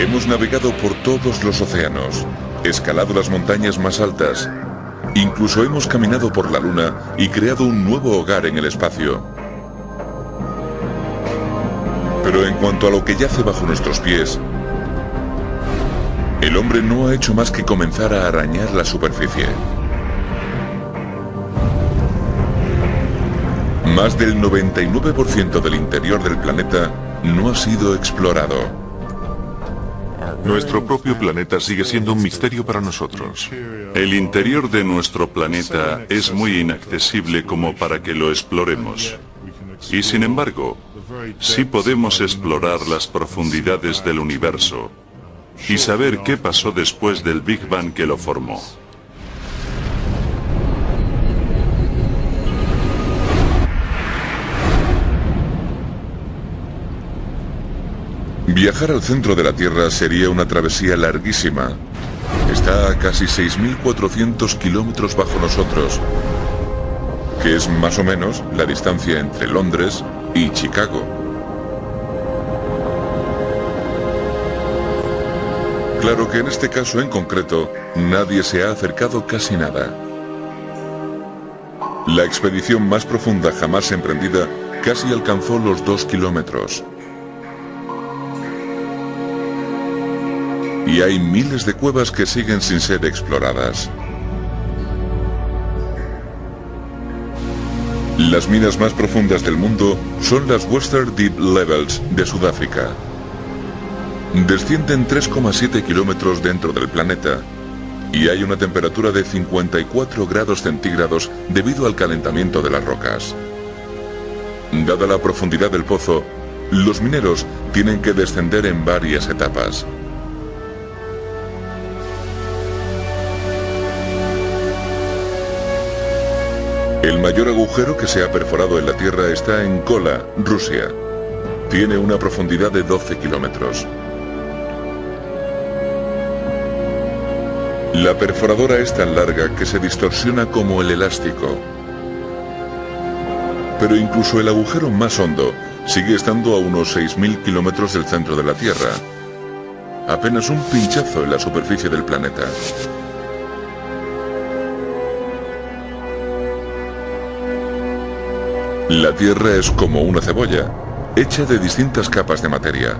Hemos navegado por todos los océanos, escalado las montañas más altas, incluso hemos caminado por la Luna y creado un nuevo hogar en el espacio. Pero en cuanto a lo que yace bajo nuestros pies, el hombre no ha hecho más que comenzar a arañar la superficie. Más del 99% del interior del planeta no ha sido explorado. Nuestro propio planeta sigue siendo un misterio para nosotros. El interior de nuestro planeta es muy inaccesible como para que lo exploremos. Y sin embargo, sí podemos explorar las profundidades del universo y saber qué pasó después del Big Bang que lo formó. Viajar al centro de la Tierra sería una travesía larguísima. Está a casi 6.400 kilómetros bajo nosotros, que es más o menos la distancia entre Londres y Chicago. Claro que en este caso en concreto, nadie se ha acercado casi nada. La expedición más profunda jamás emprendida casi alcanzó los 2 kilómetros. Y hay miles de cuevas que siguen sin ser exploradas. Las minas más profundas del mundo son las Western Deep Levels de Sudáfrica. Descienden 3,7 kilómetros dentro del planeta y hay una temperatura de 54 grados centígrados debido al calentamiento de las rocas. Dada la profundidad del pozo, los mineros tienen que descender en varias etapas. El mayor agujero que se ha perforado en la Tierra está en Kola, Rusia. Tiene una profundidad de 12 kilómetros. La perforadora es tan larga que se distorsiona como el elástico. Pero incluso el agujero más hondo sigue estando a unos 6.000 kilómetros del centro de la Tierra. Apenas un pinchazo en la superficie del planeta. La Tierra es como una cebolla, hecha de distintas capas de materia.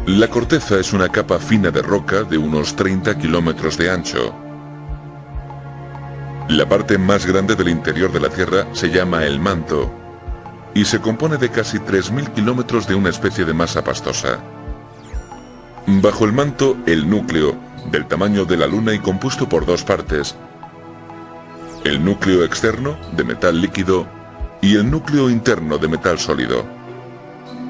La corteza es una capa fina de roca de unos 30 kilómetros de ancho. La parte más grande del interior de la Tierra se llama el manto y se compone de casi 3.000 kilómetros de una especie de masa pastosa. Bajo el manto, el núcleo, del tamaño de la Luna y compuesto por dos partes. El núcleo externo, de metal líquido, y el núcleo interno de metal sólido.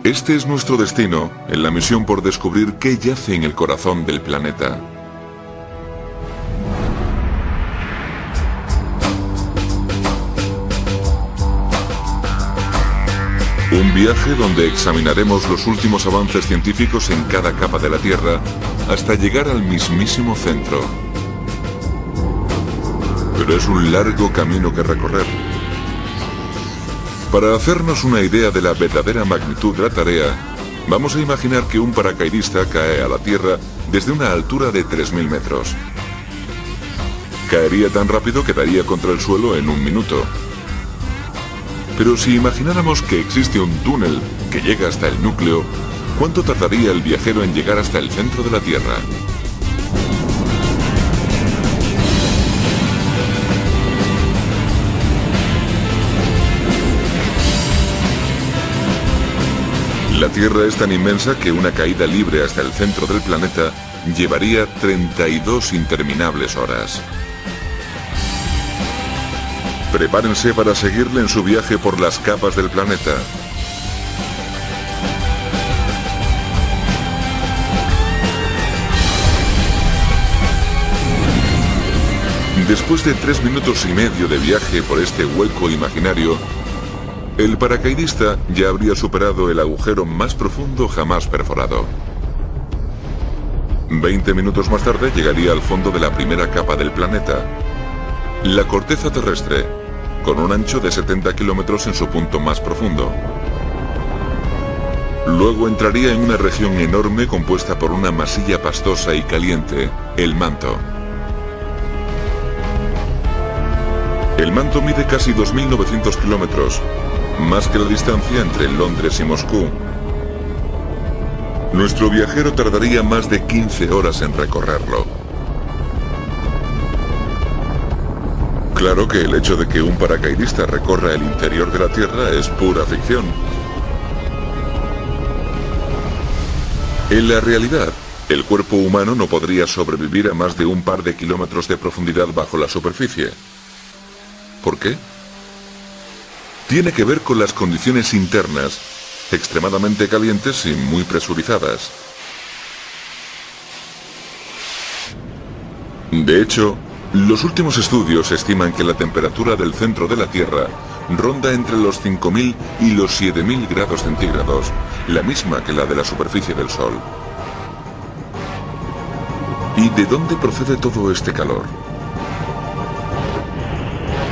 Este es nuestro destino en la misión por descubrir qué yace en el corazón del planeta. Un viaje donde examinaremos los últimos avances científicos en cada capa de la Tierra hasta llegar al mismísimo centro. Pero es un largo camino que recorrer. Para hacernos una idea de la verdadera magnitud de la tarea, vamos a imaginar que un paracaidista cae a la Tierra desde una altura de 3.000 metros. Caería tan rápido que daría contra el suelo en un minuto. Pero si imagináramos que existe un túnel que llega hasta el núcleo, ¿cuánto tardaría el viajero en llegar hasta el centro de la Tierra? La Tierra es tan inmensa que una caída libre hasta el centro del planeta llevaría 32 interminables horas. Prepárense para seguirle en su viaje por las capas del planeta. Después de 3 minutos y medio de viaje por este hueco imaginario, el paracaidista ya habría superado el agujero más profundo jamás perforado. 20 minutos más tarde llegaría al fondo de la primera capa del planeta, la corteza terrestre, con un ancho de 70 kilómetros en su punto más profundo. Luego entraría en una región enorme compuesta por una masilla pastosa y caliente, el manto. El manto mide casi 2.900 kilómetros, más que la distancia entre Londres y Moscú. Nuestro viajero tardaría más de 15 horas en recorrerlo. Claro que el hecho de que un paracaidista recorra el interior de la Tierra es pura ficción. En la realidad, el cuerpo humano no podría sobrevivir a más de un par de kilómetros de profundidad bajo la superficie. ¿Por qué? Tiene que ver con las condiciones internas, extremadamente calientes y muy presurizadas. De hecho, los últimos estudios estiman que la temperatura del centro de la Tierra ronda entre los 5.000 y los 7.000 grados centígrados, la misma que la de la superficie del Sol. ¿Y de dónde procede todo este calor?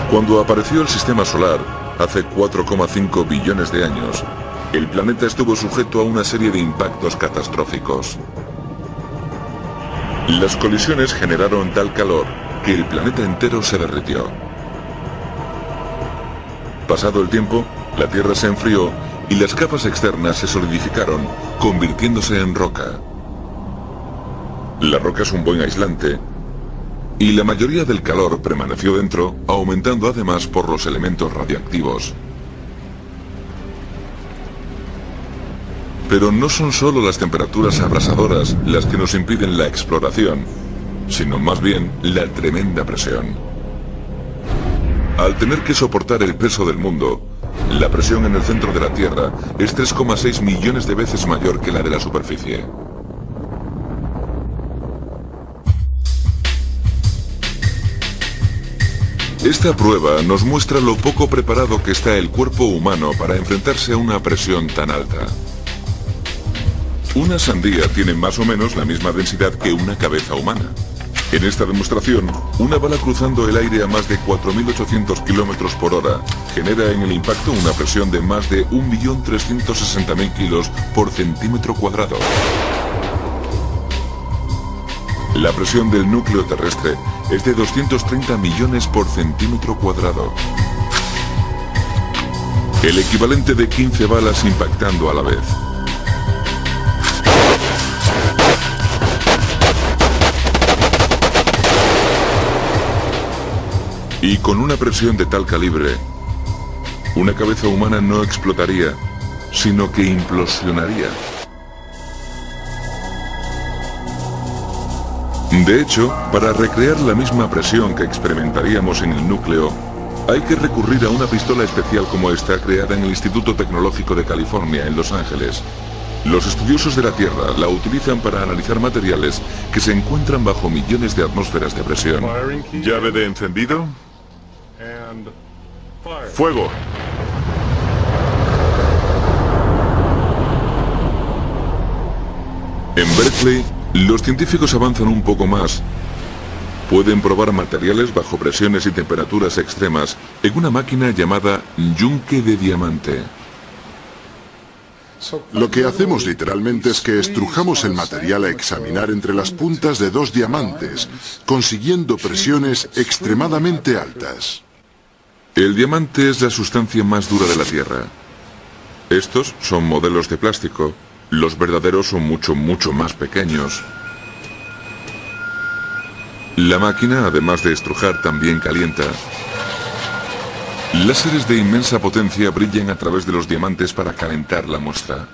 Cuando apareció el Sistema Solar, hace 4,5 billones de años, el planeta estuvo sujeto a una serie de impactos catastróficos. Las colisiones generaron tal calor que el planeta entero se derritió. Pasado el tiempo, la Tierra se enfrió y las capas externas se solidificaron, convirtiéndose en roca. La roca es un buen aislante, y la mayoría del calor permaneció dentro, aumentando además por los elementos radiactivos. Pero no son solo las temperaturas abrasadoras las que nos impiden la exploración, sino más bien la tremenda presión. Al tener que soportar el peso del mundo, la presión en el centro de la Tierra es 3,6 millones de veces mayor que la de la superficie. Esta prueba nos muestra lo poco preparado que está el cuerpo humano para enfrentarse a una presión tan alta. Una sandía tiene más o menos la misma densidad que una cabeza humana. En esta demostración, una bala cruzando el aire a más de 4.800 kilómetros por hora genera en el impacto una presión de más de 1.360.000 kilos por centímetro cuadrado. La presión del núcleo terrestre es de 230 millones por centímetro cuadrado. El equivalente de 15 balas impactando a la vez. Y con una presión de tal calibre, una cabeza humana no explotaría, sino que implosionaría. De hecho, para recrear la misma presión que experimentaríamos en el núcleo, hay que recurrir a una pistola especial como esta creada en el Instituto Tecnológico de California, en Los Ángeles. Los estudiosos de la Tierra la utilizan para analizar materiales que se encuentran bajo millones de atmósferas de presión. Llave de encendido. ¡Fuego! En Berkeley, los científicos avanzan un poco más. Pueden probar materiales bajo presiones y temperaturas extremas en una máquina llamada yunque de diamante. Lo que hacemos literalmente es que estrujamos el material a examinar entre las puntas de 2 diamantes, consiguiendo presiones extremadamente altas. El diamante es la sustancia más dura de la Tierra. Estos son modelos de plástico. Los verdaderos son mucho más pequeños. La máquina, además de estrujar, también calienta. Láseres de inmensa potencia brillan a través de los diamantes para calentar la muestra.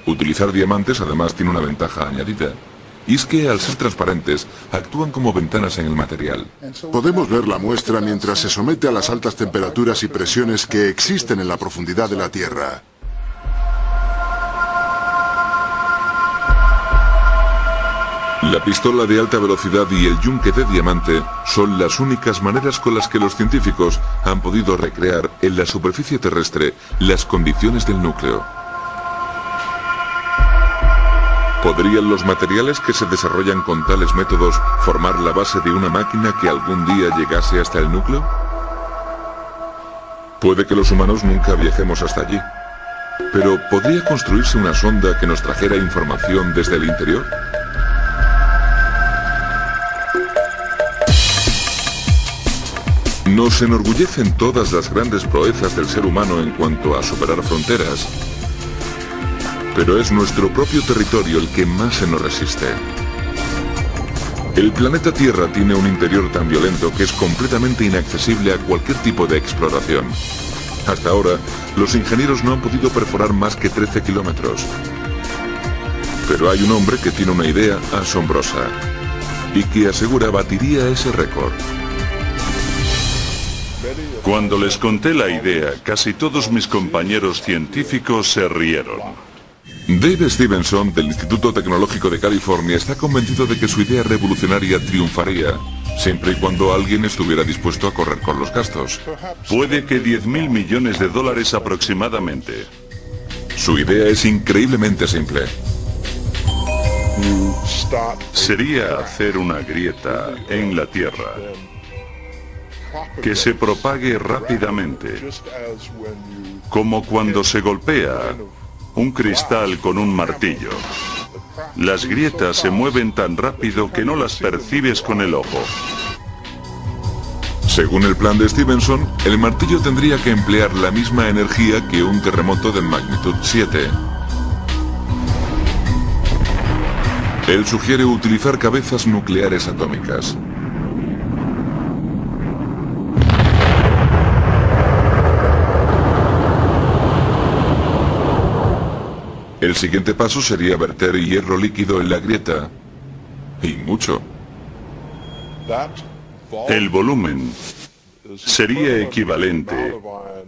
Utilizar diamantes además tiene una ventaja añadida, y es que al ser transparentes, actúan como ventanas en el material. Podemos ver la muestra mientras se somete a las altas temperaturas y presiones que existen en la profundidad de la Tierra. La pistola de alta velocidad y el yunque de diamante son las únicas maneras con las que los científicos han podido recrear en la superficie terrestre las condiciones del núcleo. ¿Podrían los materiales que se desarrollan con tales métodos formar la base de una máquina que algún día llegase hasta el núcleo? Puede que los humanos nunca viajemos hasta allí, Pero ¿podría construirse una sonda que nos trajera información desde el interior? Nos enorgullecen todas las grandes proezas del ser humano en cuanto a superar fronteras, pero es nuestro propio territorio el que más se nos resiste. El planeta Tierra tiene un interior tan violento que es completamente inaccesible a cualquier tipo de exploración. Hasta ahora, los ingenieros no han podido perforar más que 13 kilómetros. Pero hay un hombre que tiene una idea asombrosa y que asegura batiría ese récord. Cuando les conté la idea, casi todos mis compañeros científicos se rieron. Dave Stevenson, del Instituto Tecnológico de California, está convencido de que su idea revolucionaria triunfaría, siempre y cuando alguien estuviera dispuesto a correr con los gastos. Puede que 10.000 millones de dólares aproximadamente. Su idea es increíblemente simple. Sería hacer una grieta en la Tierra que se propague rápidamente, como cuando se golpea un cristal con un martillo. Las grietas se mueven tan rápido que no las percibes con el ojo. Según el plan de Stevenson, el martillo tendría que emplear la misma energía que un terremoto de magnitud 7. Él sugiere utilizar cabezas nucleares atómicas. El siguiente paso sería verter hierro líquido en la grieta. Y mucho. El volumen sería equivalente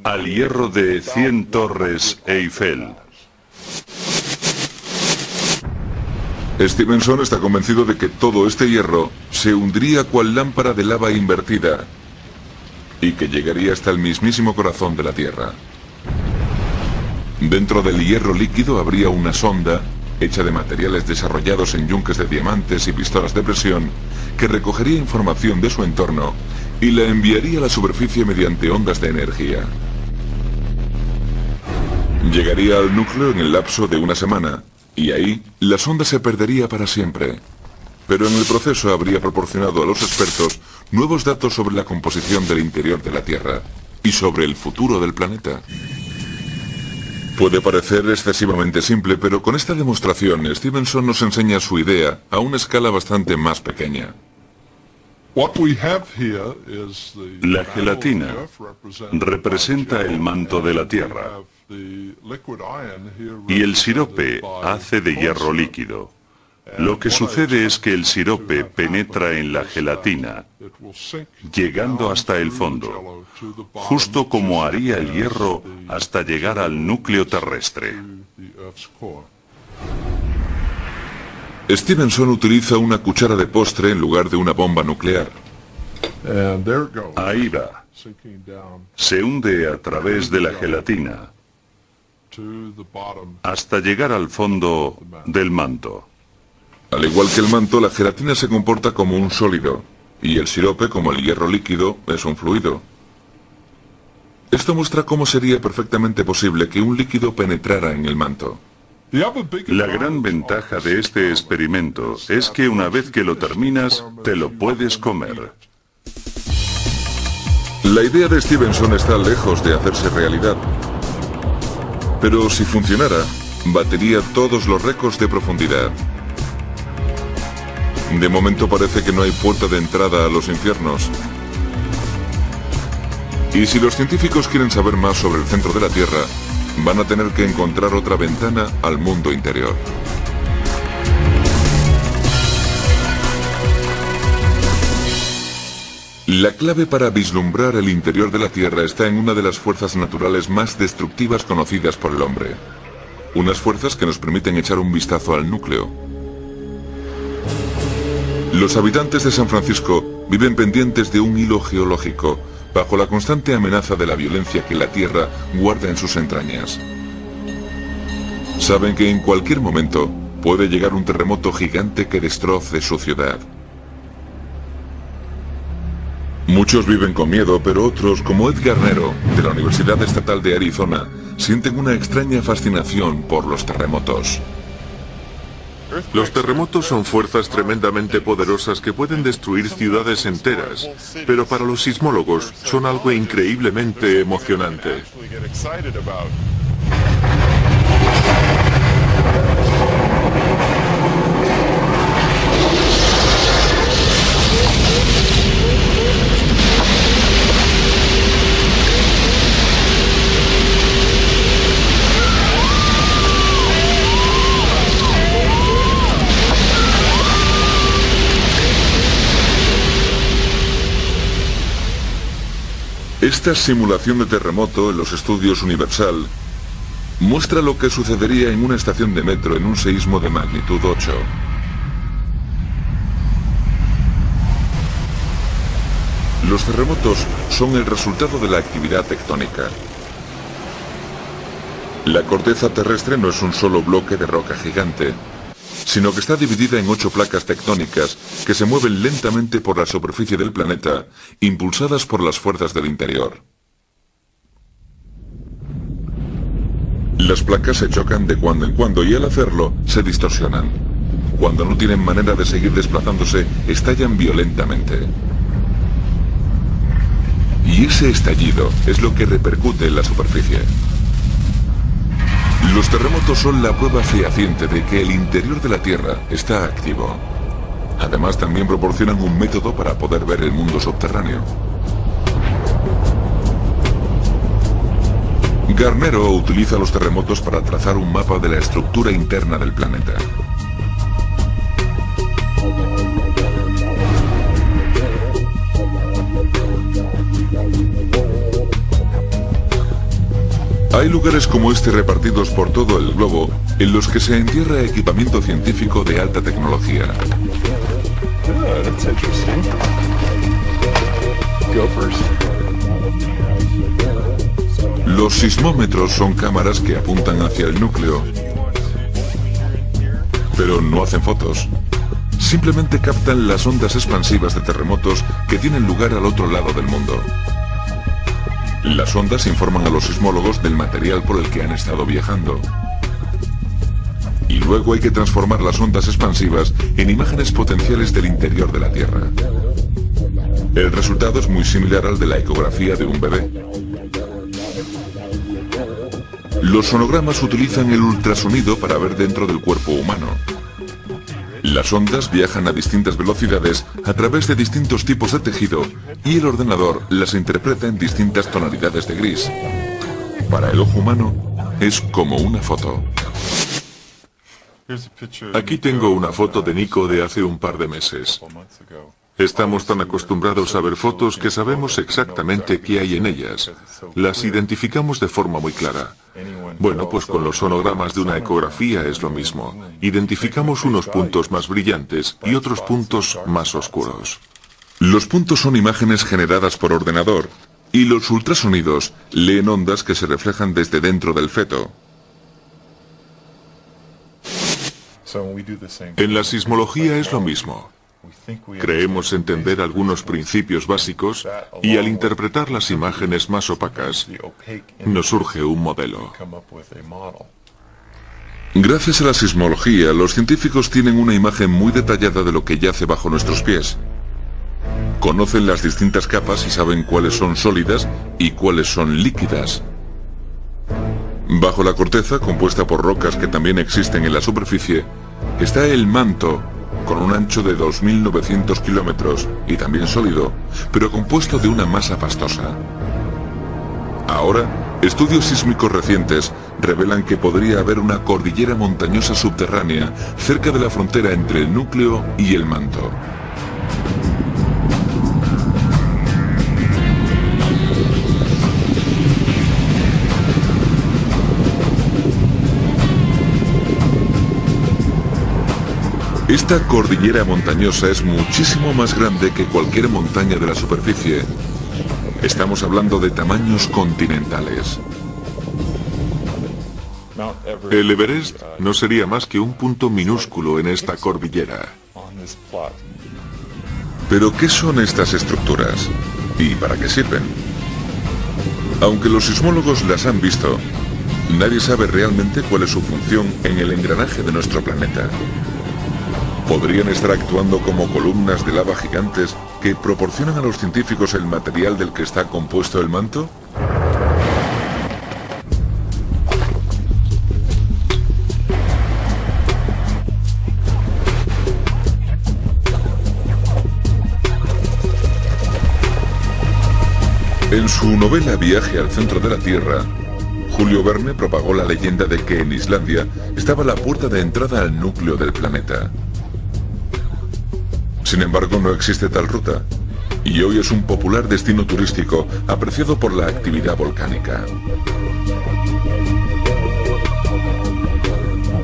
al hierro de 100 torres Eiffel. Stevenson está convencido de que todo este hierro se hundiría cual lámpara de lava invertida y que llegaría hasta el mismísimo corazón de la Tierra. Dentro del hierro líquido habría una sonda, hecha de materiales desarrollados en yunques de diamantes y pistolas de presión, que recogería información de su entorno y la enviaría a la superficie mediante ondas de energía. Llegaría al núcleo en el lapso de una semana, y ahí la sonda se perdería para siempre. Pero en el proceso habría proporcionado a los expertos nuevos datos sobre la composición del interior de la Tierra y sobre el futuro del planeta. Puede parecer excesivamente simple, pero con esta demostración Stevenson nos enseña su idea a una escala bastante más pequeña. La gelatina representa el manto de la Tierra y el sirope hace de hierro líquido. Lo que sucede es que el sirope penetra en la gelatina, llegando hasta el fondo, justo como haría el hierro hasta llegar al núcleo terrestre. Stevenson utiliza una cuchara de postre en lugar de una bomba nuclear. Ahí va. Se hunde a través de la gelatina hasta llegar al fondo del manto. Al igual que el manto, la gelatina se comporta como un sólido, y el sirope, como el hierro líquido, es un fluido. Esto muestra cómo sería perfectamente posible que un líquido penetrara en el manto. La gran ventaja de este experimento es que una vez que lo terminas, te lo puedes comer. La idea de Stevenson está lejos de hacerse realidad. Pero si funcionara, batería todos los récords de profundidad. De momento parece que no hay puerta de entrada a los infiernos. Y si los científicos quieren saber más sobre el centro de la Tierra, van a tener que encontrar otra ventana al mundo interior. La clave para vislumbrar el interior de la Tierra está en una de las fuerzas naturales más destructivas conocidas por el hombre. Unas fuerzas que nos permiten echar un vistazo al núcleo. Los habitantes de San Francisco viven pendientes de un hilo geológico, bajo la constante amenaza de la violencia que la Tierra guarda en sus entrañas. Saben que en cualquier momento puede llegar un terremoto gigante que destroce su ciudad. Muchos viven con miedo, pero otros, como Edgar Nero, de la Universidad Estatal de Arizona, sienten una extraña fascinación por los terremotos. Los terremotos son fuerzas tremendamente poderosas que pueden destruir ciudades enteras, pero para los sismólogos son algo increíblemente emocionante. Esta simulación de terremoto en los estudios Universal muestra lo que sucedería en una estación de metro en un seísmo de magnitud 8. Los terremotos son el resultado de la actividad tectónica. La corteza terrestre no es un solo bloque de roca gigante, sino que está dividida en 8 placas tectónicas que se mueven lentamente por la superficie del planeta, impulsadas por las fuerzas del interior. Las placas se chocan de cuando en cuando y al hacerlo se distorsionan. Cuando no tienen manera de seguir desplazándose, estallan violentamente. Y ese estallido es lo que repercute en la superficie. Los terremotos son la prueba fehaciente de que el interior de la Tierra está activo. Además, también proporcionan un método para poder ver el mundo subterráneo. Garnero utiliza los terremotos para trazar un mapa de la estructura interna del planeta. Hay lugares como este repartidos por todo el globo en los que se entierra equipamiento científico de alta tecnología. Los sismómetros son cámaras que apuntan hacia el núcleo, pero no hacen fotos. Simplemente captan las ondas expansivas de terremotos que tienen lugar al otro lado del mundo. Las ondas informan a los sismólogos del material por el que han estado viajando. Y luego hay que transformar las ondas expansivas en imágenes potenciales del interior de la Tierra. El resultado es muy similar al de la ecografía de un bebé. Los sonogramas utilizan el ultrasonido para ver dentro del cuerpo humano. Las ondas viajan a distintas velocidades a través de distintos tipos de tejido y el ordenador las interpreta en distintas tonalidades de gris. Para el ojo humano es como una foto. Aquí tengo una foto de Nico de hace un par de meses. Estamos tan acostumbrados a ver fotos que sabemos exactamente qué hay en ellas. Las identificamos de forma muy clara. Bueno, pues con los sonogramas de una ecografía es lo mismo. Identificamos unos puntos más brillantes y otros puntos más oscuros. Los puntos son imágenes generadas por ordenador y los ultrasonidos leen ondas que se reflejan desde dentro del feto. En la sismología es lo mismo. Creemos entender algunos principios básicos y al interpretar las imágenes más opacas, nos surge un modelo. Gracias a la sismología, los científicos tienen una imagen muy detallada de lo que yace bajo nuestros pies. Conocen las distintas capas y saben cuáles son sólidas y cuáles son líquidas. Bajo la corteza, compuesta por rocas que también existen en la superficie, está el manto, con un ancho de 2.900 kilómetros y también sólido, pero compuesto de una masa pastosa. Ahora, estudios sísmicos recientes revelan que podría haber una cordillera montañosa subterránea cerca de la frontera entre el núcleo y el manto. Esta cordillera montañosa es muchísimo más grande que cualquier montaña de la superficie. Estamos hablando de tamaños continentales. El Everest no sería más que un punto minúsculo en esta cordillera. ¿Pero qué son estas estructuras? ¿Y para qué sirven? Aunque los sismólogos las han visto, Nadie sabe realmente cuál es su función en el engranaje de nuestro planeta. ¿Podrían estar actuando como columnas de lava gigantes que proporcionan a los científicos el material del que está compuesto el manto? En su novela Viaje al centro de la Tierra, Julio Verne propagó la leyenda de que en Islandia estaba la puerta de entrada al núcleo del planeta. Sin embargo, no existe tal ruta, y hoy es un popular destino turístico apreciado por la actividad volcánica.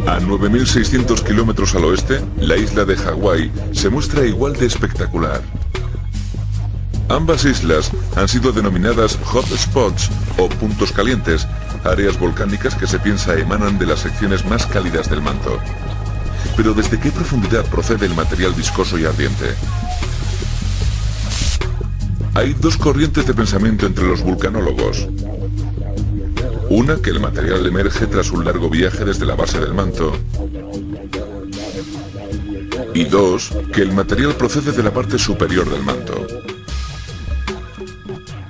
A 9.600 kilómetros al oeste, la isla de Hawái se muestra igual de espectacular. Ambas islas han sido denominadas hot spots o puntos calientes, áreas volcánicas que se piensa emanan de las secciones más cálidas del manto. Pero ¿desde qué profundidad procede el material viscoso y ardiente? Hay dos corrientes de pensamiento entre los vulcanólogos. Una, que el material emerge tras un largo viaje desde la base del manto. Y dos, que el material procede de la parte superior del manto.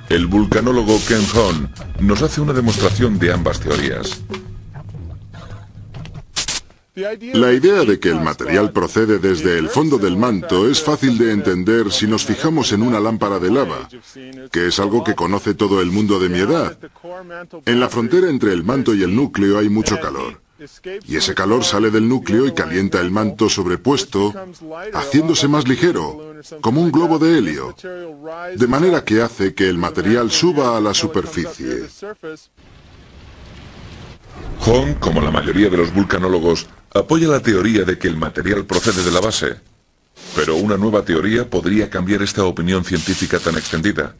El vulcanólogo Ken Hahn nos hace una demostración de ambas teorías. La idea de que el material procede desde el fondo del manto es fácil de entender si nos fijamos en una lámpara de lava, que es algo que conoce todo el mundo de mi edad. En la frontera entre el manto y el núcleo hay mucho calor, y ese calor sale del núcleo y calienta el manto sobrepuesto, haciéndose más ligero, como un globo de helio, de manera que hace que el material suba a la superficie. Hahn, como la mayoría de los vulcanólogos, apoya la teoría de que el material procede de la base. Pero una nueva teoría podría cambiar esta opinión científica tan extendida.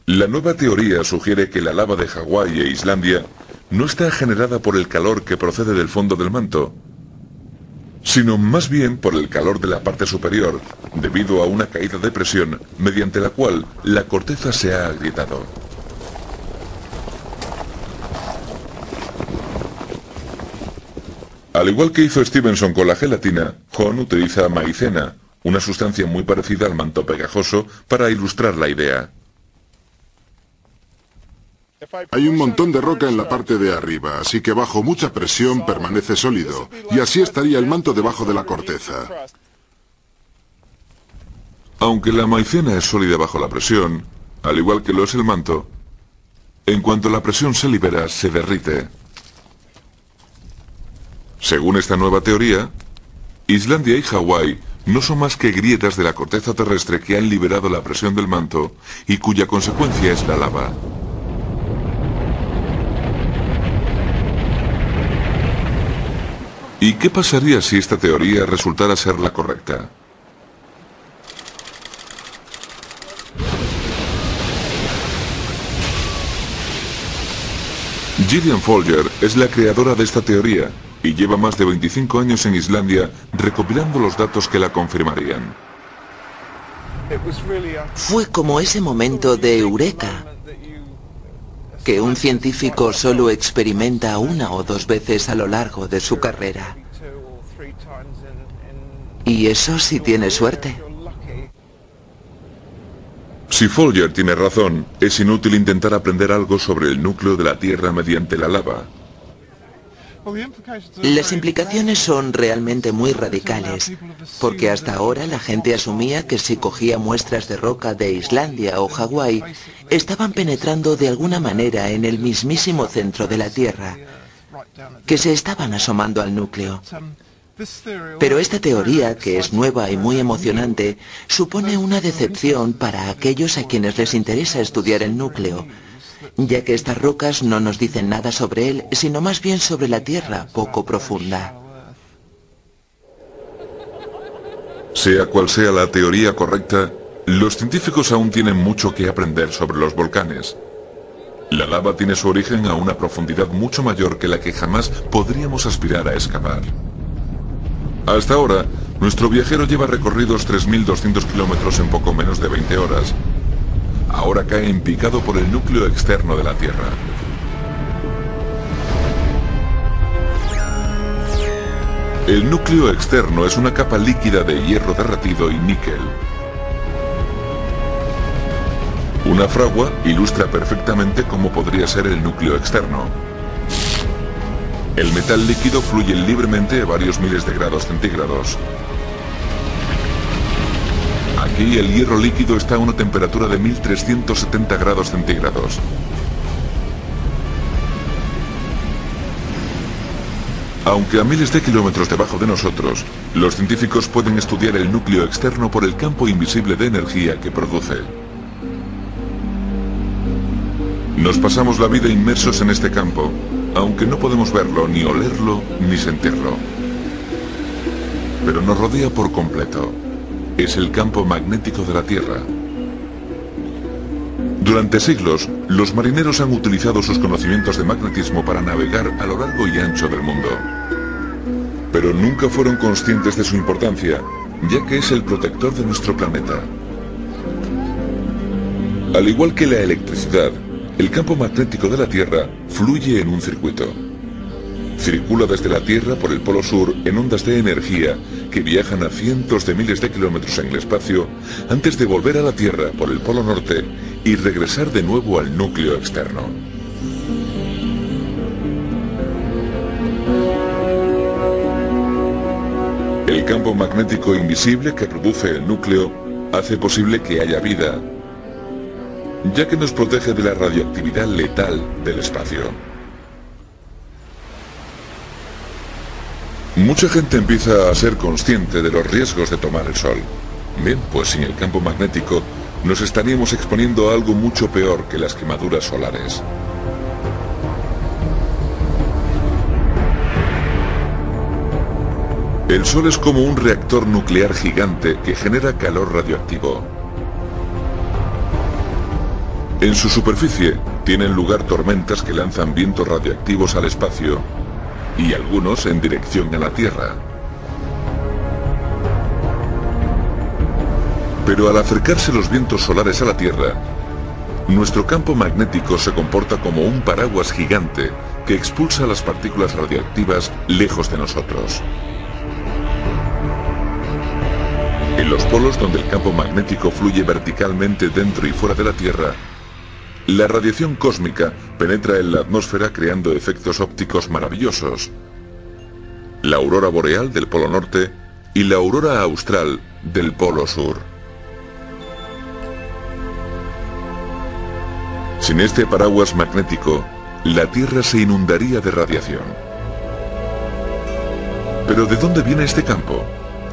La nueva teoría sugiere que la lava de Hawái e Islandia no está generada por el calor que procede del fondo del manto, sino más bien por el calor de la parte superior, debido a una caída de presión mediante la cual la corteza se ha agrietado. Al igual que hizo Stevenson con la gelatina, Hahn utiliza maicena, una sustancia muy parecida al manto pegajoso, para ilustrar la idea. Hay un montón de roca en la parte de arriba, así que bajo mucha presión permanece sólido, y así estaría el manto debajo de la corteza. Aunque la maicena es sólida bajo la presión, al igual que lo es el manto, en cuanto la presión se libera, se derrite. Según esta nueva teoría, Islandia y Hawái no son más que grietas de la corteza terrestre que han liberado la presión del manto y cuya consecuencia es la lava. ¿Y qué pasaría si esta teoría resultara ser la correcta? Gillian Folger es la creadora de esta teoría y lleva más de 25 años en Islandia recopilando los datos que la confirmarían. Fue como ese momento de eureka, que un científico solo experimenta una o dos veces a lo largo de su carrera. Y eso si tiene suerte. Si Folger tiene razón, es inútil intentar aprender algo sobre el núcleo de la Tierra mediante la lava. Las implicaciones son realmente muy radicales, porque hasta ahora la gente asumía que si cogía muestras de roca de Islandia o Hawái, estaban penetrando de alguna manera en el mismísimo centro de la Tierra, que se estaban asomando al núcleo. Pero esta teoría, que es nueva y muy emocionante, supone una decepción para aquellos a quienes les interesa estudiar el núcleo, ya que estas rocas no nos dicen nada sobre él, sino más bien sobre la Tierra poco profunda. Sea cual sea la teoría correcta, los científicos aún tienen mucho que aprender sobre los volcanes. La lava tiene su origen a una profundidad mucho mayor que la que jamás podríamos aspirar a excavar. Hasta ahora, nuestro viajero lleva recorridos 3.200 kilómetros en poco menos de 20 horas. Ahora cae en picado por el núcleo externo de la Tierra. El núcleo externo es una capa líquida de hierro derretido y níquel. Una fragua ilustra perfectamente cómo podría ser el núcleo externo. El metal líquido fluye libremente a varios miles de grados centígrados. Aquí el hierro líquido está a una temperatura de 1370 grados centígrados. Aunque a miles de kilómetros debajo de nosotros, los científicos pueden estudiar el núcleo externo por el campo invisible de energía que produce. Nos pasamos la vida inmersos en este campo, aunque no podemos verlo, ni olerlo, ni sentirlo. Pero nos rodea por completo. Es el campo magnético de la Tierra. Durante siglos, los marineros han utilizado sus conocimientos de magnetismo para navegar a lo largo y ancho del mundo. Pero nunca fueron conscientes de su importancia, ya que es el protector de nuestro planeta. Al igual que la electricidad, el campo magnético de la Tierra fluye en un circuito. Circula desde la Tierra por el Polo Sur en ondas de energía que viajan a cientos de miles de kilómetros en el espacio antes de volver a la Tierra por el Polo Norte y regresar de nuevo al núcleo externo. El campo magnético invisible que produce el núcleo hace posible que haya vida, ya que nos protege de la radioactividad letal del espacio. Mucha gente empieza a ser consciente de los riesgos de tomar el sol. Bien, pues sin el campo magnético nos estaríamos exponiendo a algo mucho peor que las quemaduras solares. El sol es como un reactor nuclear gigante que genera calor radioactivo. En su superficie tienen lugar tormentas que lanzan vientos radioactivos al espacio y algunos en dirección a la Tierra. Pero al acercarse los vientos solares a la Tierra, nuestro campo magnético se comporta como un paraguas gigante que expulsa las partículas radioactivas lejos de nosotros. En los polos donde el campo magnético fluye verticalmente dentro y fuera de la Tierra, la radiación cósmica penetra en la atmósfera creando efectos ópticos maravillosos. La aurora boreal del Polo Norte y la aurora austral del Polo Sur. Sin este paraguas magnético, la Tierra se inundaría de radiación. ¿Pero de dónde viene este campo?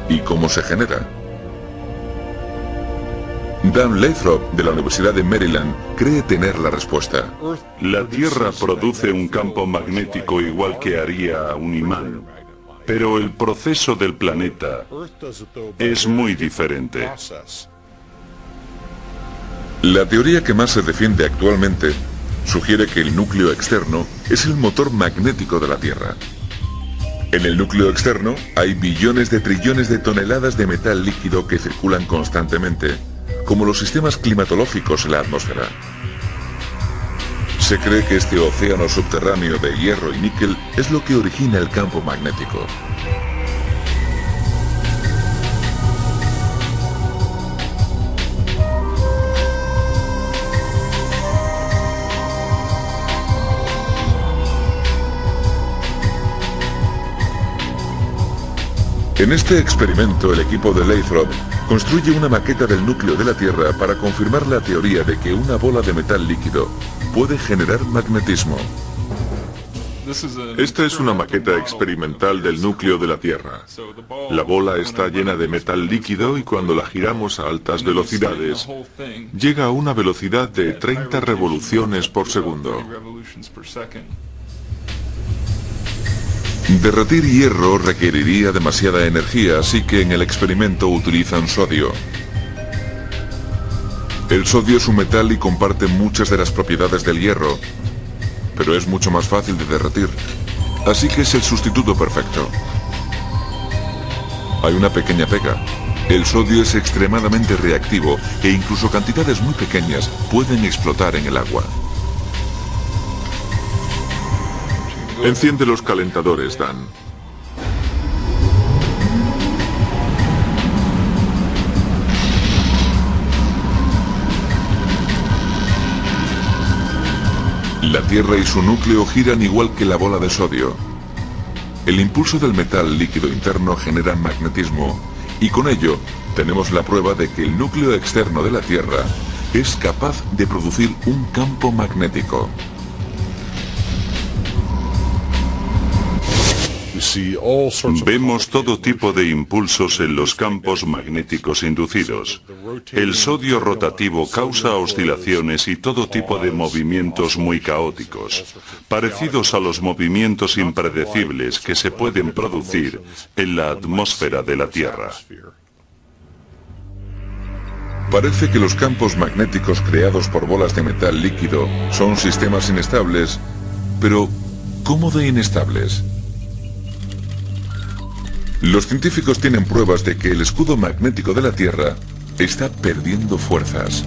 ¿Y cómo se genera? Dan Lathrop, de la Universidad de Maryland, cree tener la respuesta. La Tierra produce un campo magnético igual que haría un imán, pero el proceso del planeta es muy diferente. La teoría que más se defiende actualmente sugiere que el núcleo externo es el motor magnético de la Tierra. En el núcleo externo hay billones de trillones de toneladas de metal líquido que circulan constantemente, como los sistemas climatológicos en la atmósfera. Se cree que este océano subterráneo de hierro y níquel es lo que origina el campo magnético. En este experimento, el equipo de Lathrop construye una maqueta del núcleo de la Tierra para confirmar la teoría de que una bola de metal líquido puede generar magnetismo. Esta es una maqueta experimental del núcleo de la Tierra. La bola está llena de metal líquido y cuando la giramos a altas velocidades, llega a una velocidad de 30 revoluciones por segundo. Derretir hierro requeriría demasiada energía, así que en el experimento utilizan sodio. El sodio es un metal y comparte muchas de las propiedades del hierro, pero es mucho más fácil de derretir, así que es el sustituto perfecto. Hay una pequeña pega. El sodio es extremadamente reactivo e incluso cantidades muy pequeñas pueden explotar en el agua. Enciende los calentadores, Dan. La Tierra y su núcleo giran igual que la bola de sodio. El impulso del metal líquido interno genera magnetismo, y con ello tenemos la prueba de que el núcleo externo de la Tierra es capaz de producir un campo magnético. Vemos todo tipo de impulsos en los campos magnéticos inducidos. El sodio rotativo causa oscilaciones y todo tipo de movimientos muy caóticos, parecidos a los movimientos impredecibles que se pueden producir en la atmósfera de la Tierra. Parece que los campos magnéticos creados por bolas de metal líquido son sistemas inestables, pero ¿cómo de inestables? Los científicos tienen pruebas de que el escudo magnético de la Tierra está perdiendo fuerzas.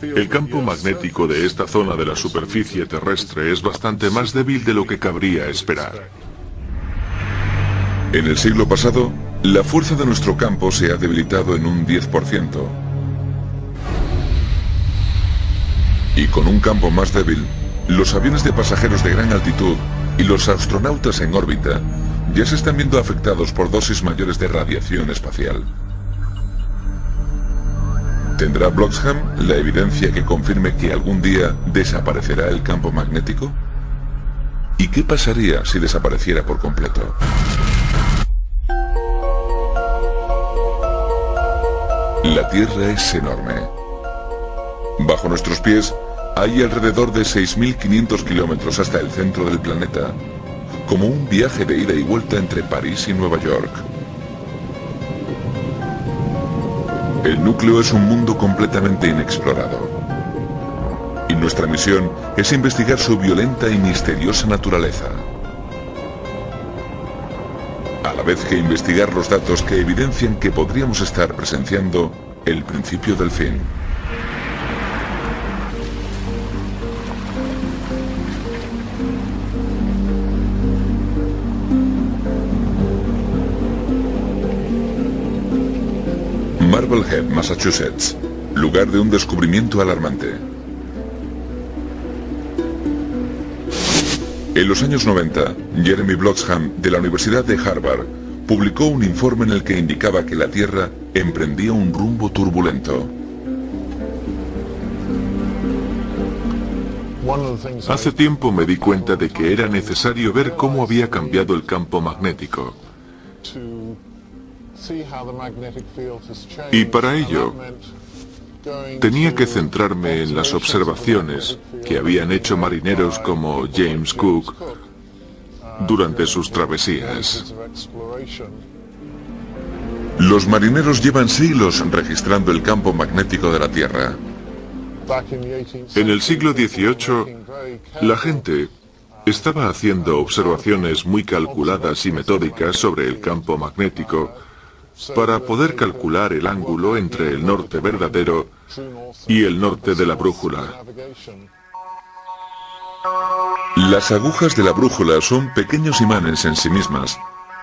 El campo magnético de esta zona de la superficie terrestre es bastante más débil de lo que cabría esperar. En el siglo pasado, la fuerza de nuestro campo se ha debilitado en un 10%. Y con un campo más débil, los aviones de pasajeros de gran altitud y los astronautas en órbita ya se están viendo afectados por dosis mayores de radiación espacial. ¿Tendrá Bloxham la evidencia que confirme que algún día desaparecerá el campo magnético? ¿Y qué pasaría si desapareciera por completo? La Tierra es enorme. Bajo nuestros pies hay alrededor de 6.500 kilómetros hasta el centro del planeta, como un viaje de ida y vuelta entre París y Nueva York. El núcleo es un mundo completamente inexplorado. Y nuestra misión es investigar su violenta y misteriosa naturaleza. A la vez que investigar los datos que evidencian que podríamos estar presenciando el principio del fin. Marblehead, Massachusetts, lugar de un descubrimiento alarmante. En los años 90, Jeremy Bloxham, de la Universidad de Harvard, publicó un informe en el que indicaba que la Tierra emprendía un rumbo turbulento. Hace tiempo me di cuenta de que era necesario ver cómo había cambiado el campo magnético. Y para ello, tenía que centrarme en las observaciones que habían hecho marineros como James Cook durante sus travesías. Los marineros llevan siglos registrando el campo magnético de la Tierra. En el siglo XVIII, la gente estaba haciendo observaciones muy calculadas y metódicas sobre el campo magnético para poder calcular el ángulo entre el norte verdadero y el norte de la brújula. Las agujas de la brújula son pequeños imanes en sí mismas.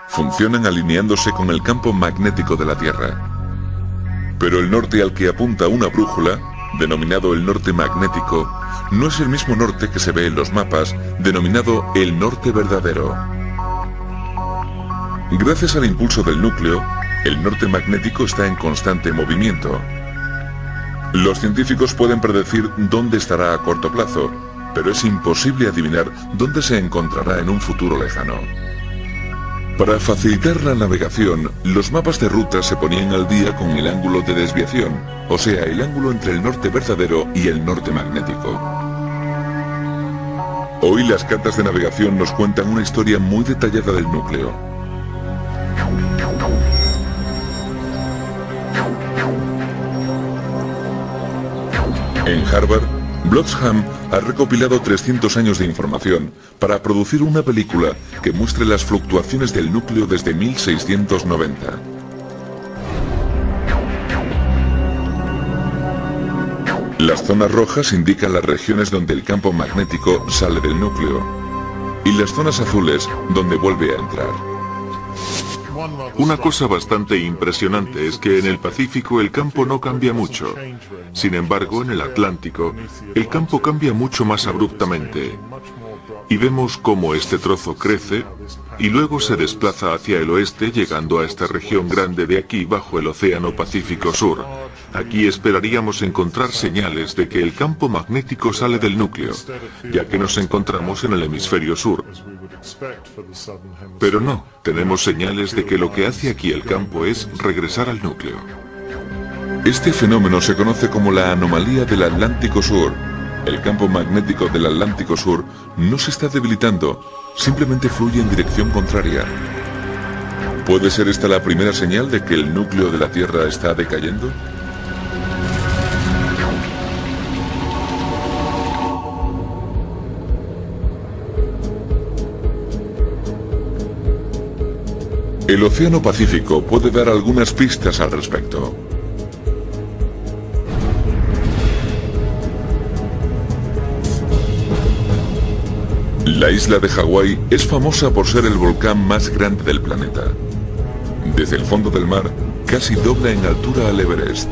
Funcionan alineándose con el campo magnético de la Tierra. Pero el norte al que apunta una brújula, denominado el norte magnético, no es el mismo norte que se ve en los mapas, denominado el norte verdadero. Gracias al impulso del núcleo, el norte magnético está en constante movimiento. Los científicos pueden predecir dónde estará a corto plazo, pero es imposible adivinar dónde se encontrará en un futuro lejano. Para facilitar la navegación, los mapas de ruta se ponían al día con el ángulo de desviación, o sea, el ángulo entre el norte verdadero y el norte magnético. Hoy las cartas de navegación nos cuentan una historia muy detallada del núcleo. En Harvard, Bloxham ha recopilado 300 años de información para producir una película que muestre las fluctuaciones del núcleo desde 1690. Las zonas rojas indican las regiones donde el campo magnético sale del núcleo y las zonas azules donde vuelve a entrar. Una cosa bastante impresionante es que en el Pacífico el campo no cambia mucho. Sin embargo, en el Atlántico, el campo cambia mucho más abruptamente. Y vemos cómo este trozo crece y luego se desplaza hacia el oeste, llegando a esta región grande de aquí bajo el Océano Pacífico Sur. Aquí esperaríamos encontrar señales de que el campo magnético sale del núcleo, ya que nos encontramos en el hemisferio sur. Pero no, tenemos señales de que lo que hace aquí el campo es regresar al núcleo. Este fenómeno se conoce como la anomalía del Atlántico Sur. El campo magnético del Atlántico Sur no se está debilitando, simplemente fluye en dirección contraria. ¿Puede ser esta la primera señal de que el núcleo de la Tierra está decayendo? El Océano Pacífico puede dar algunas pistas al respecto. La isla de Hawái es famosa por ser el volcán más grande del planeta. Desde el fondo del mar, casi dobla en altura al Everest.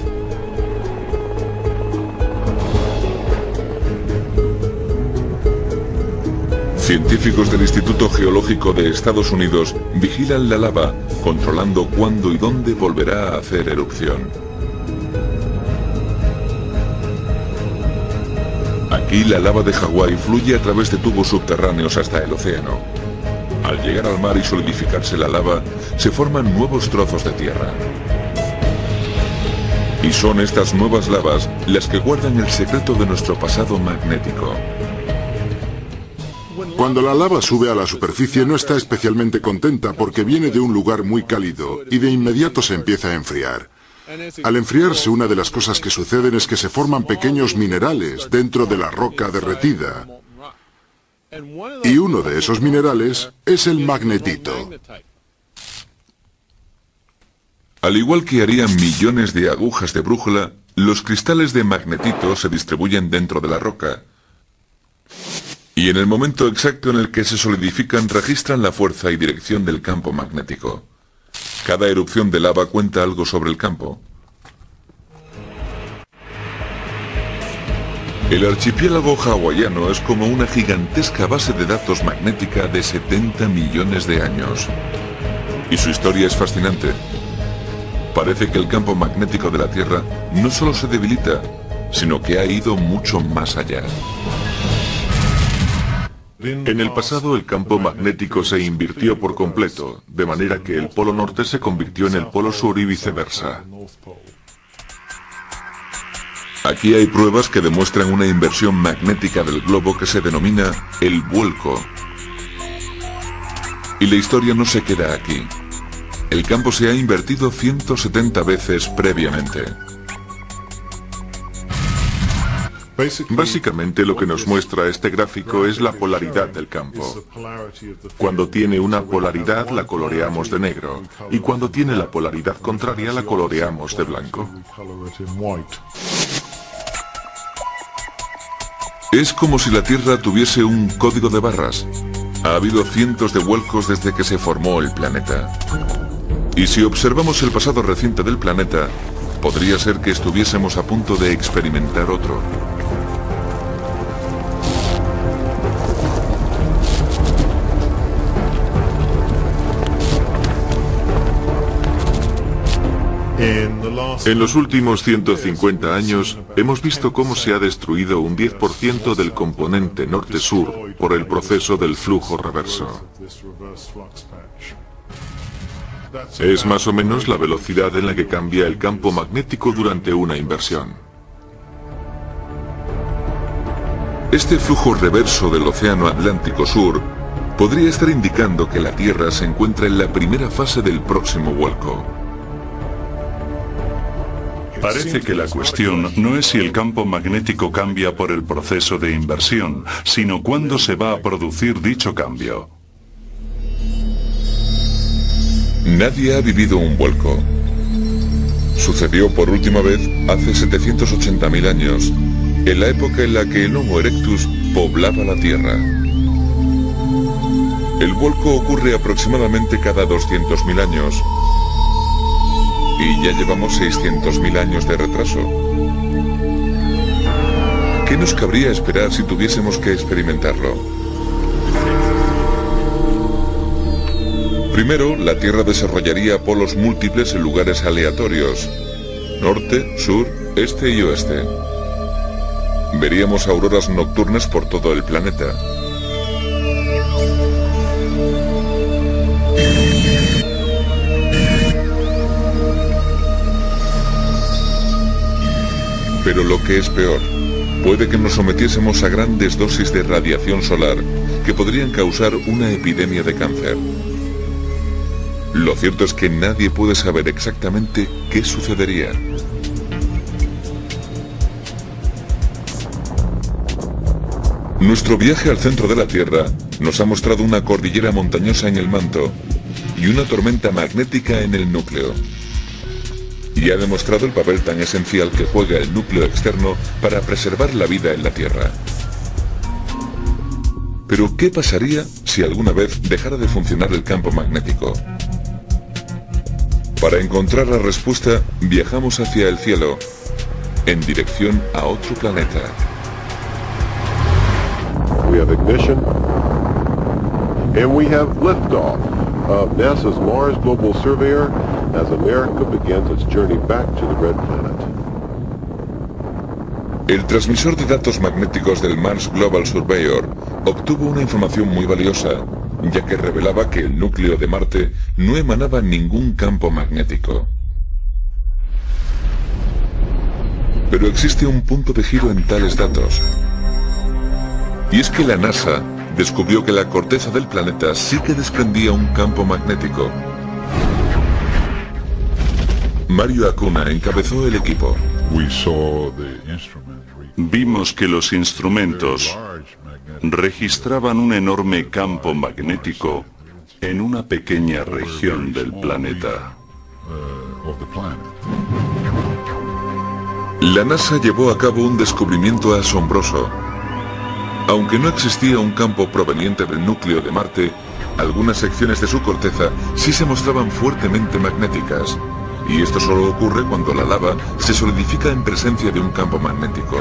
Científicos del Instituto Geológico de Estados Unidos vigilan la lava, controlando cuándo y dónde volverá a hacer erupción. Aquí la lava de Hawái fluye a través de tubos subterráneos hasta el océano. Al llegar al mar y solidificarse la lava, se forman nuevos trozos de tierra. Y son estas nuevas lavas las que guardan el secreto de nuestro pasado magnético. Cuando la lava sube a la superficie no está especialmente contenta porque viene de un lugar muy cálido y de inmediato se empieza a enfriar. Al enfriarse, una de las cosas que suceden es que se forman pequeños minerales dentro de la roca derretida. Y uno de esos minerales es el magnetito. Al igual que harían millones de agujas de brújula, los cristales de magnetito se distribuyen dentro de la roca. Y en el momento exacto en el que se solidifican registran la fuerza y dirección del campo magnético. Cada erupción de lava cuenta algo sobre el campo. El archipiélago hawaiano es como una gigantesca base de datos magnética de 70 millones de años. Y su historia es fascinante. Parece que el campo magnético de la Tierra no solo se debilita, sino que ha ido mucho más allá. En el pasado el campo magnético se invirtió por completo, de manera que el polo norte se convirtió en el polo sur y viceversa. Aquí hay pruebas que demuestran una inversión magnética del globo que se denomina el vuelco. Y la historia no se queda aquí. El campo se ha invertido 170 veces previamente. Básicamente lo que nos muestra este gráfico es la polaridad del campo. Cuando tiene una polaridad la coloreamos de negro y cuando tiene la polaridad contraria la coloreamos de blanco. Es como si la Tierra tuviese un código de barras. Ha habido cientos de vuelcos desde que se formó el planeta. Y si observamos el pasado reciente del planeta, podría ser que estuviésemos a punto de experimentar otro. En los últimos 150 años, hemos visto cómo se ha destruido un 10% del componente norte-sur por el proceso del flujo reverso. Es más o menos la velocidad en la que cambia el campo magnético durante una inversión. Este flujo reverso del Océano Atlántico Sur podría estar indicando que la Tierra se encuentra en la primera fase del próximo vuelco. Parece que la cuestión no es si el campo magnético cambia por el proceso de inversión, sino cuándo se va a producir dicho cambio. Nadie ha vivido un vuelco. Sucedió por última vez hace 780.000 años, en la época en la que el Homo erectus poblaba la Tierra. El vuelco ocurre aproximadamente cada 200.000 años. Y ya llevamos 600.000 años de retraso. ¿Qué nos cabría esperar si tuviésemos que experimentarlo? Primero, la Tierra desarrollaría polos múltiples en lugares aleatorios: norte, sur, este y oeste. Veríamos auroras nocturnas por todo el planeta. Pero lo que es peor, puede que nos sometiésemos a grandes dosis de radiación solar que podrían causar una epidemia de cáncer. Lo cierto es que nadie puede saber exactamente qué sucedería. Nuestro viaje al centro de la Tierra nos ha mostrado una cordillera montañosa en el manto y una tormenta magnética en el núcleo. Y ha demostrado el papel tan esencial que juega el núcleo externo para preservar la vida en la Tierra. Pero ¿qué pasaría si alguna vez dejara de funcionar el campo magnético? Para encontrar la respuesta, viajamos hacia el cielo, en dirección a otro planeta. We have ignition, and we have liftoff of NASA's Mars Global Surveyor as America begins its journey back to the Red Planet. El transmisor de datos magnéticos del Mars Global Surveyor obtuvo una información muy valiosa, ya que revelaba que el núcleo de Marte no emanaba ningún campo magnético. Pero existe un punto de giro en tales datos. Y es que la NASA descubrió que la corteza del planeta sí que desprendía un campo magnético. Mario Acuna encabezó el equipo. Vimos que los instrumentos registraban un enorme campo magnético en una pequeña región del planeta. La NASA llevó a cabo un descubrimiento asombroso. Aunque no existía un campo proveniente del núcleo de Marte, algunas secciones de su corteza sí se mostraban fuertemente magnéticas. Y esto solo ocurre cuando la lava se solidifica en presencia de un campo magnético.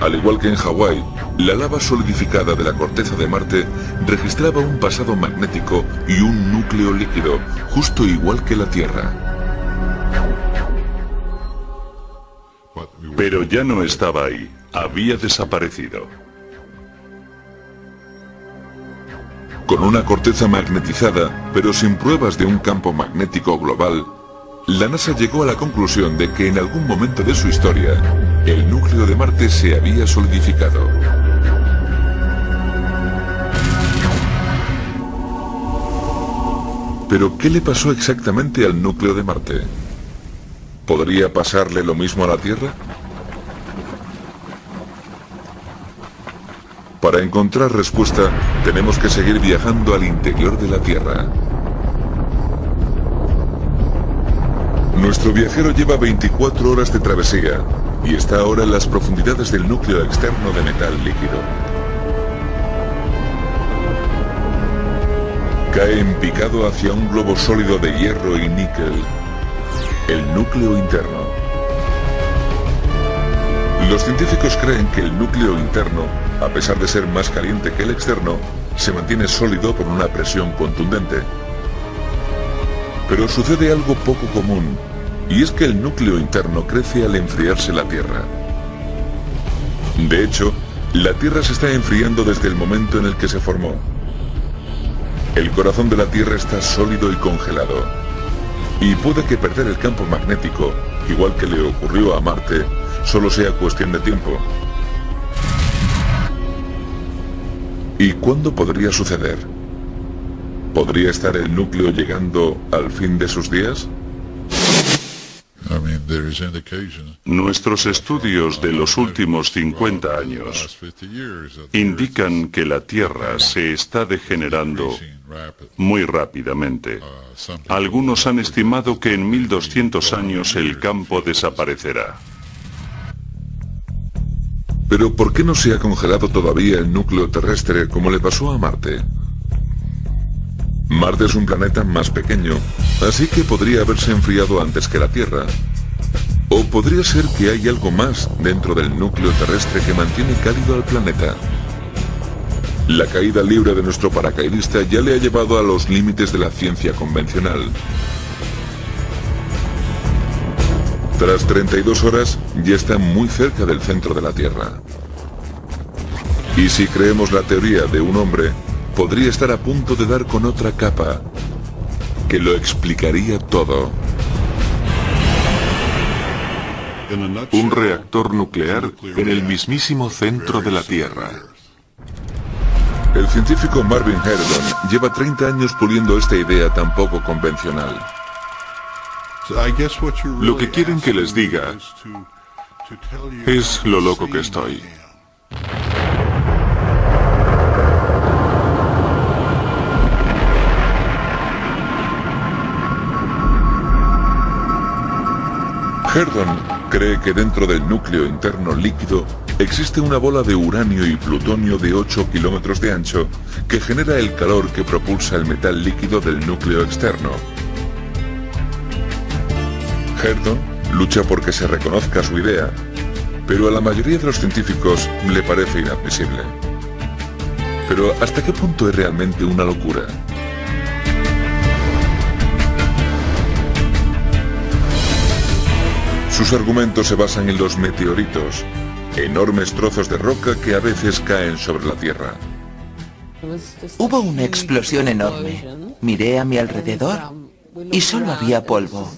Al igual que en Hawái, la lava solidificada de la corteza de Marte registraba un pasado magnético y un núcleo líquido, justo igual que la Tierra. Pero ya no estaba ahí, había desaparecido. Con una corteza magnetizada, pero sin pruebas de un campo magnético global, la NASA llegó a la conclusión de que en algún momento de su historia, el núcleo de Marte se había solidificado. Pero, ¿qué le pasó exactamente al núcleo de Marte? ¿Podría pasarle lo mismo a la Tierra? Para encontrar respuesta, tenemos que seguir viajando al interior de la Tierra. Nuestro viajero lleva 24 horas de travesía y está ahora en las profundidades del núcleo externo de metal líquido. Cae en picado hacia un globo sólido de hierro y níquel, el núcleo interno. Los científicos creen que el núcleo interno, a pesar de ser más caliente que el externo, se mantiene sólido por una presión contundente. Pero sucede algo poco común, y es que el núcleo interno crece al enfriarse la Tierra. De hecho, la Tierra se está enfriando desde el momento en el que se formó. El corazón de la Tierra está sólido y congelado, y puede que perder el campo magnético, igual que le ocurrió a Marte, solo sea cuestión de tiempo. ¿Y cuándo podría suceder? ¿Podría estar el núcleo llegando al fin de sus días? Nuestros estudios de los últimos 50 años indican que la Tierra se está degenerando muy rápidamente. Algunos han estimado que en 1200 años el campo desaparecerá. Pero ¿por qué no se ha congelado todavía el núcleo terrestre como le pasó a Marte? Marte es un planeta más pequeño, así que podría haberse enfriado antes que la Tierra. O podría ser que hay algo más dentro del núcleo terrestre que mantiene cálido al planeta. La caída libre de nuestro paracaidista ya le ha llevado a los límites de la ciencia convencional. Tras 32 horas, ya está muy cerca del centro de la Tierra. Y si creemos la teoría de un hombre, podría estar a punto de dar con otra capa, que lo explicaría todo. Un reactor nuclear en el mismísimo centro de la Tierra. El científico Marvin Herdon lleva 30 años puliendo esta idea tan poco convencional. Lo que quieren que les diga es lo loco que estoy. Herdon cree que dentro del núcleo interno líquido existe una bola de uranio y plutonio de 8 kilómetros de ancho que genera el calor que propulsa el metal líquido del núcleo externo. Herdon lucha por que se reconozca su idea, pero a la mayoría de los científicos le parece inadmisible. Pero ¿hasta qué punto es realmente una locura? Sus argumentos se basan en los meteoritos, enormes trozos de roca que a veces caen sobre la Tierra. Hubo una explosión enorme. Miré a mi alrededor y solo había polvo.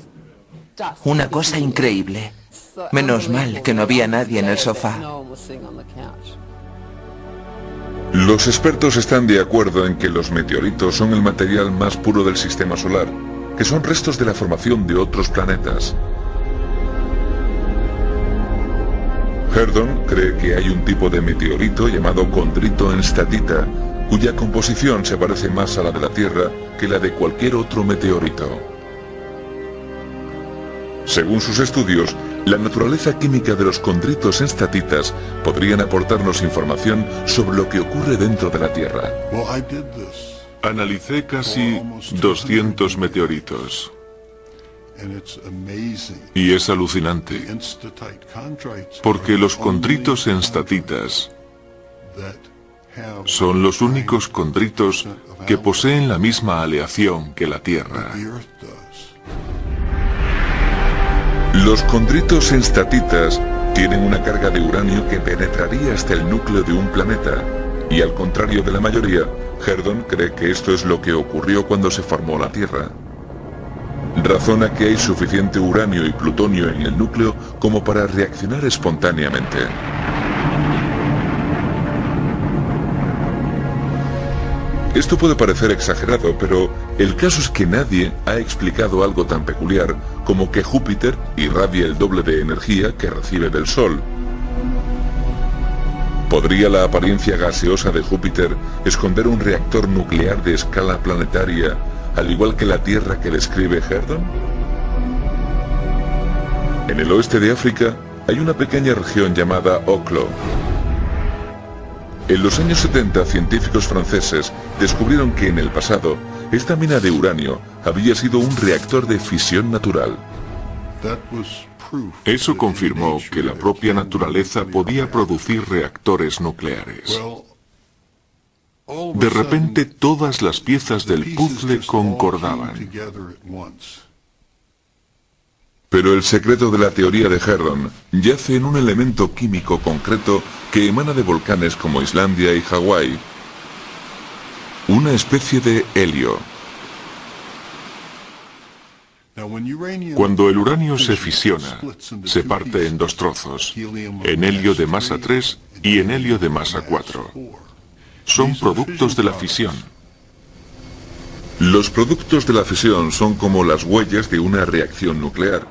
Una cosa increíble. Menos mal que no había nadie en el sofá. Los expertos están de acuerdo en que los meteoritos son el material más puro del sistema solar, que son restos de la formación de otros planetas. Herdon cree que hay un tipo de meteorito llamado condrito enstatita, cuya composición se parece más a la de la Tierra que la de cualquier otro meteorito. Según sus estudios, la naturaleza química de los condritos enstatitas podrían aportarnos información sobre lo que ocurre dentro de la Tierra. Analicé casi 200 meteoritos. Y es alucinante, porque los condritos enstatitas son los únicos condritos que poseen la misma aleación que la Tierra. Los condritos enstatitas tienen una carga de uranio que penetraría hasta el núcleo de un planeta, y al contrario de la mayoría, Herdon cree que esto es lo que ocurrió cuando se formó la Tierra. Razona que hay suficiente uranio y plutonio en el núcleo como para reaccionar espontáneamente. Esto puede parecer exagerado, pero el caso es que nadie ha explicado algo tan peculiar como que Júpiter irradia el doble de energía que recibe del Sol. ¿Podría la apariencia gaseosa de Júpiter esconder un reactor nuclear de escala planetaria, al igual que la Tierra que describe Herdon? En el oeste de África hay una pequeña región llamada Oklo. En los años 70, científicos franceses descubrieron que en el pasado, esta mina de uranio había sido un reactor de fisión natural. Eso confirmó que la propia naturaleza podía producir reactores nucleares. De repente todas las piezas del puzzle concordaban. Pero el secreto de la teoría de Herdon yace en un elemento químico concreto que emana de volcanes como Islandia y Hawái. Una especie de helio. Cuando el uranio se fisiona, se parte en dos trozos, en helio de masa 3 y en helio de masa 4. Son productos de la fisión. Los productos de la fisión son como las huellas de una reacción nuclear.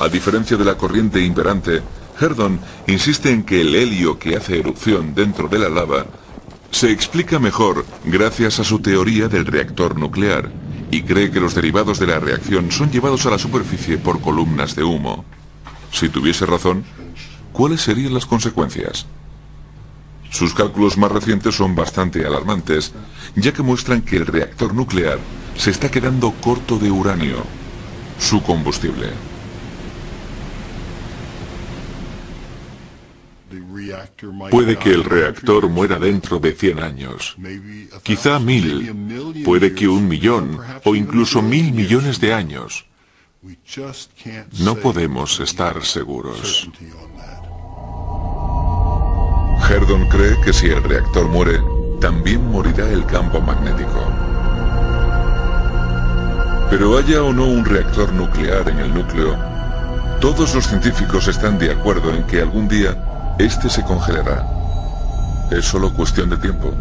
A diferencia de la corriente imperante, Herdon insiste en que el helio que hace erupción dentro de la lava se explica mejor gracias a su teoría del reactor nuclear, y cree que los derivados de la reacción son llevados a la superficie por columnas de humo. Si tuviese razón, ¿cuáles serían las consecuencias? Sus cálculos más recientes son bastante alarmantes, ya que muestran que el reactor nuclear se está quedando corto de uranio, su combustible. Puede que el reactor muera dentro de 100 años, quizá 1000, puede que 1.000.000 o incluso 1.000 millones de años. No podemos estar seguros. Herdon cree que si el reactor muere, también morirá el campo magnético. Pero haya o no un reactor nuclear en el núcleo, todos los científicos están de acuerdo en que algún día este se congelará. Es solo cuestión de tiempo.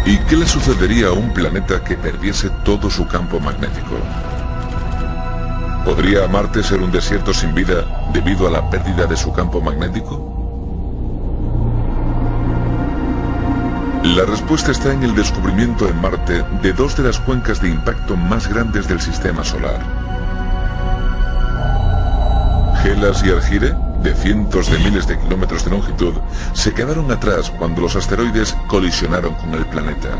¿Y qué le sucedería a un planeta que perdiese todo su campo magnético? ¿Podría Marte ser un desierto sin vida debido a la pérdida de su campo magnético? La respuesta está en el descubrimiento en Marte de dos de las cuencas de impacto más grandes del sistema solar. Hellas y Argire, de cientos de miles de kilómetros de longitud, se quedaron atrás cuando los asteroides colisionaron con el planeta.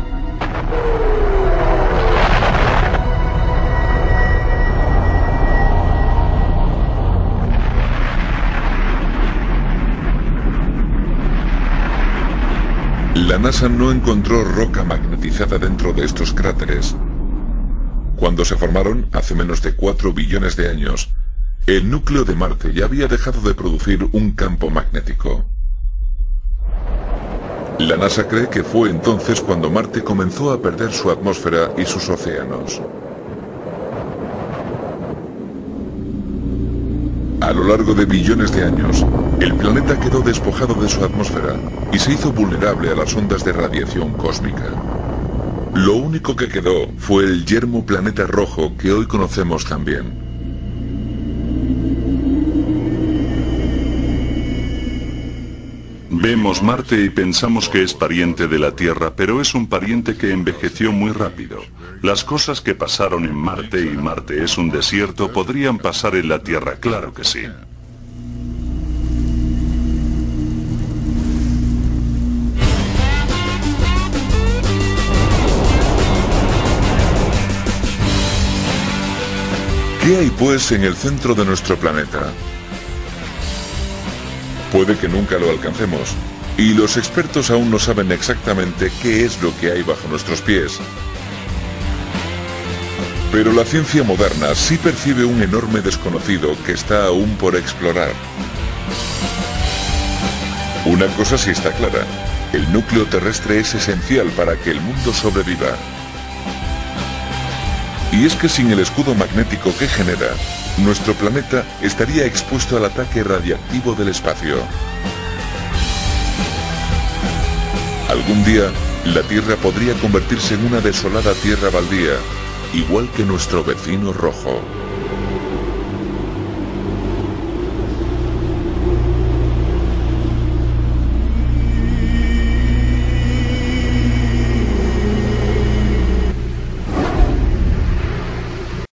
La NASA no encontró roca magnetizada dentro de estos cráteres. Cuando se formaron, hace menos de 4 billones de años, el núcleo de Marte ya había dejado de producir un campo magnético. La NASA cree que fue entonces cuando Marte comenzó a perder su atmósfera y sus océanos. A lo largo de billones de años, el planeta quedó despojado de su atmósfera y se hizo vulnerable a las ondas de radiación cósmica. Lo único que quedó fue el yermo planeta rojo que hoy conocemos tan bien. Vemos Marte y pensamos que es pariente de la Tierra, pero es un pariente que envejeció muy rápido. Las cosas que pasaron en Marte, y Marte es un desierto, podrían pasar en la Tierra, claro que sí. ¿Qué hay pues en el centro de nuestro planeta? Puede que nunca lo alcancemos, y los expertos aún no saben exactamente qué es lo que hay bajo nuestros pies. Pero la ciencia moderna sí percibe un enorme desconocido que está aún por explorar. Una cosa sí está clara, el núcleo terrestre es esencial para que el mundo sobreviva. Y es que sin el escudo magnético que genera, nuestro planeta estaría expuesto al ataque radiactivo del espacio. Algún día, la Tierra podría convertirse en una desolada tierra baldía, igual que nuestro vecino rojo.